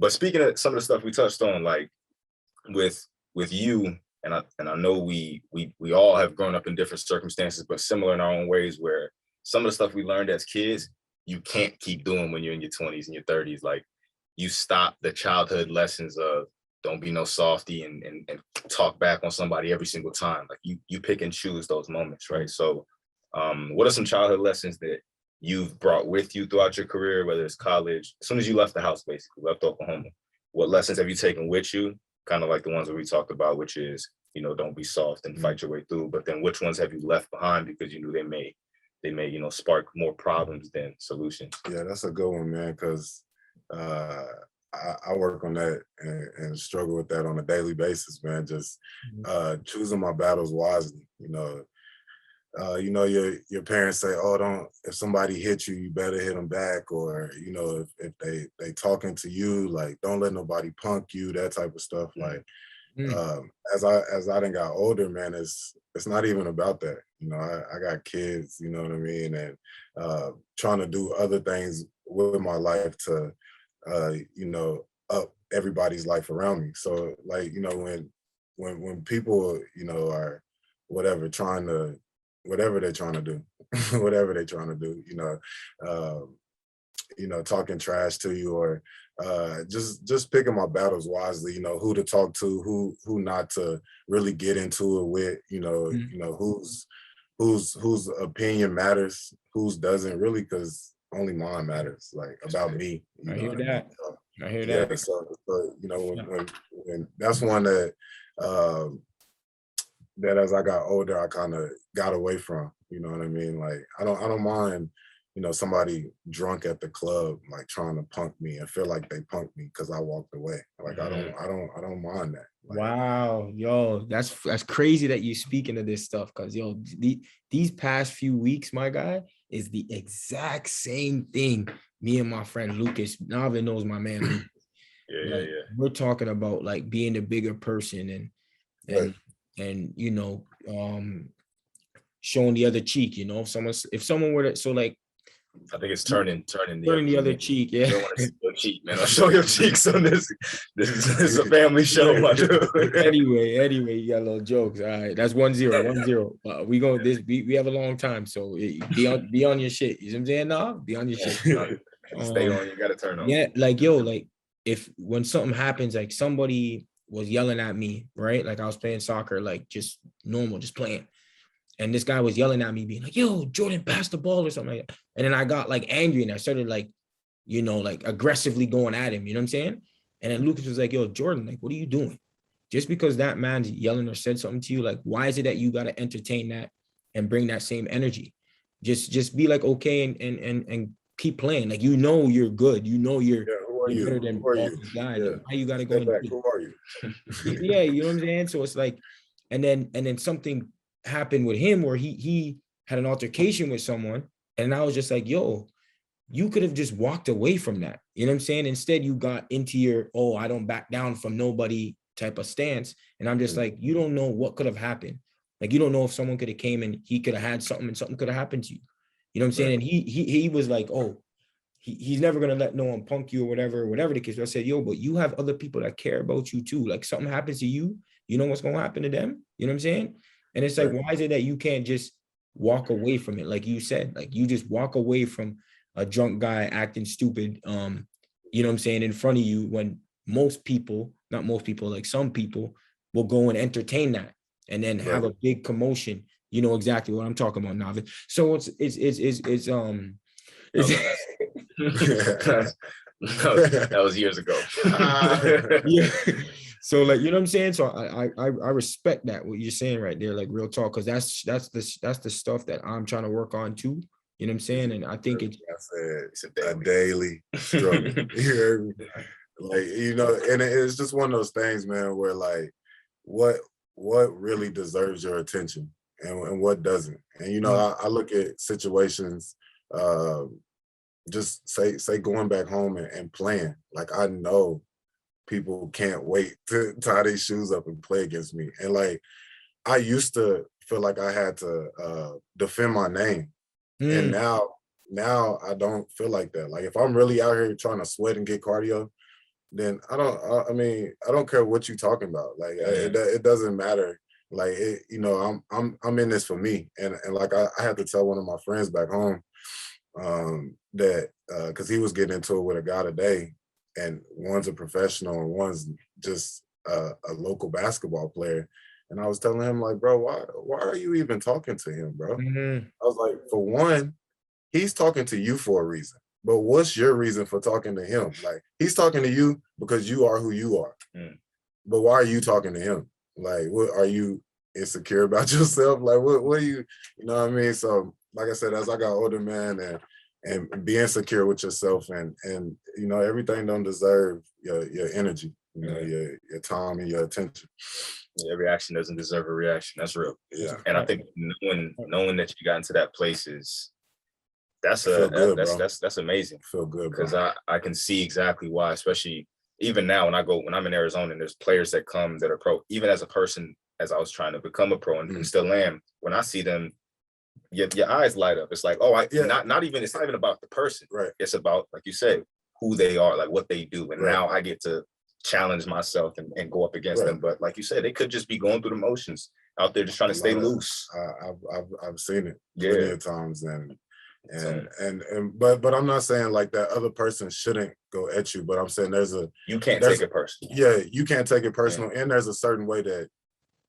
But speaking of some of the stuff we touched on, like with you, and I know we all have grown up in different circumstances, but similar in our own ways, where some of the stuff we learned as kids, you can't keep doing when you're in your 20s and your 30s. Like you stop the childhood lessons of don't be no softy and talk back on somebody every single time. Like you pick and choose those moments, right? So what are some childhood lessons that you've brought with you throughout your career, whether it's college, as soon as you left the house, basically left Oklahoma? What lessons have you taken with you? Kind of like the ones that we talked about, which is, don't be soft and fight your way through. But then which ones have you left behind because you knew they may, spark more problems than solutions? Yeah, that's a good one, man, because I work on that and struggle with that on a daily basis, man. Just choosing my battles wisely. Your parents say, "Oh, don't, if somebody hits you, you better hit them back," or if they talking to you, like don't let nobody punk you, that type of stuff. Like as I done got older, man, it's not even about that. I got kids, you know what I mean, and trying to do other things with my life to up everybody's life around me. So like, when people, are whatever they're trying to do, talking trash to you, or just picking my battles wisely, who to talk to, who not to really get into it with, whose opinion matters, whose doesn't really, because only mine matters, like about me. I hear that. I hear Yeah, that. so when that's one that that as I got older, I kind of got away from. You know what I mean? Like I don't mind, somebody drunk at the club like trying to punk me and feel like they punked me because I walked away. Like I don't mind that. Like, wow, yo, that's crazy that you speaking of this stuff, because these past few weeks, my guy, is the exact same thing. Me and my friend Lucas, Navin knows my man Lucas. Yeah. We're talking about like being the bigger person and showing the other cheek. If someone were to, so like, I think it's turning the other cheek. Yeah. You don't want to see your cheek, man. I'll show your cheeks on this. This is a family show, my dude. Anyway, you got little jokes. All right, that's 1-0. We go this. We have a long time, so be on your shit. You know what I'm saying? No, be on your shit. Stay on. You got to turn on. Yeah, like like if when something happens, like somebody was yelling at me, right? Like I was playing soccer, like just normal, just playing. And this guy was yelling at me, being like, "Yo, Jordan, pass the ball," or something like that. And then I got like angry and I started like, like aggressively going at him. You know what I'm saying? And then Lucas was like, "Yo, Jordan, like, what are you doing? Just because that man's yelling or said something to you, like, why is it that you got to entertain that and bring that same energy? Just be like, okay, and keep playing. Like, you're good. You're better than all these guys. Yeah. Like, why you got to go back? Who are you? Yeah, you know what I'm saying? So it's like, and then something happened with him where he had an altercation with someone, and I was just like, yo, you could have just walked away from that. You know what I'm saying? Instead, you got into your, I don't back down from nobody type of stance. And I'm just like, you don't know what could have happened. Like, you don't know if someone could have came and he could have had something and something could have happened to you. You know what I'm saying? And he was like, he's never going to let no one punk you or whatever the case. But I said, yo, but you have other people that care about you too. Like, something happens to you, you know what's going to happen to them. You know what I'm saying? And it's like, why is it that you can't just walk away from it? Like you said, like you just walk away from a drunk guy acting stupid, you know what I'm saying, in front of you, when most people, not most people, like some people will go and entertain that and then have a big commotion. You know exactly what I'm talking about, Navin. So it's that was years ago. Yeah. So like, you know what I'm saying? So I respect that, what you're saying right there, like real talk, because that's the stuff that I'm trying to work on too. You know what I'm saying? And I think it's a daily struggle. You heard me? Like, and it's just one of those things, man, where like what really deserves your attention and what doesn't. And I look at situations, just say going back home and playing. Like, I know people can't wait to tie their shoes up and play against me. And like, I used to feel like I had to defend my name. And now I don't feel like that. Like, if I'm really out here trying to sweat and get cardio, then I mean, I don't care what you're talking about. Like it doesn't matter. Like you know, I'm in this for me. And like I had to tell one of my friends back home that because he was getting into it with a guy today, and one's a professional and one's just a local basketball player. And I was telling him, like, bro, why are you even talking to him, bro? Mhm. I was like, for one, he's talking to you for a reason. But what's your reason for talking to him? Like, he's talking to you because you are who you are. Mm. But why are you talking to him? Like, what are you insecure about yourself? Like, what are you know what I mean? So, like I said, as I got older, man, and be insecure with yourself, and you know, everything don't deserve your energy, you know, your time and your attention. Every action doesn't deserve a reaction. That's real. Yeah. And I think knowing that you got into that place is that's amazing. Feel good, because I can see exactly why, especially even now when I'm in Arizona and there's players that come that are pro, even as a person, as I was trying to become a pro and still am, when I see them, your eyes light up. It's like, oh, not even, it's not even about the person. Right. It's about, like you said, who they are, like what they do. And now I get to challenge myself and go up against them. But like you said, they could just be going through the motions out there just trying to stay loose. I've seen it plenty of times, but I'm not saying like that other person shouldn't go at you, but I'm saying you can't take it personal. Yeah, you can't take it personal, and there's a certain way that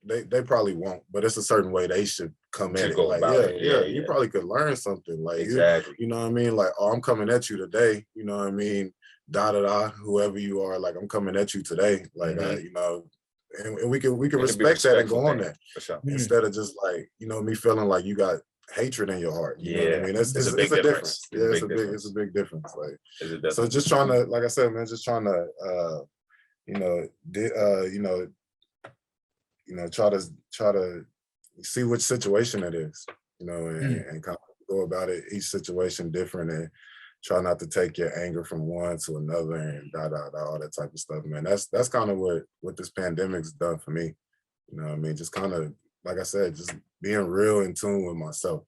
they probably won't, but it's a certain way they should come at it. Like, you probably could learn something. Like, exactly. You know what I mean? Like, oh, I'm coming at you today. You know what I mean? Whoever you are, like, I'm coming at you today. Like, you know, and we can respect that and go on that, for sure. Instead of just like, you know, me feeling like you got hatred in your heart. You know what I mean? It's a difference. It's a big difference. Like, so just trying to, like I said, man, just trying to, try to see which situation it is, you know, and kind of go about it, each situation different, and try not to take your anger from one to another and all that type of stuff, man. That's kind of what this pandemic's done for me. You know what I mean? Just kind of, like I said, just being real in tune with myself.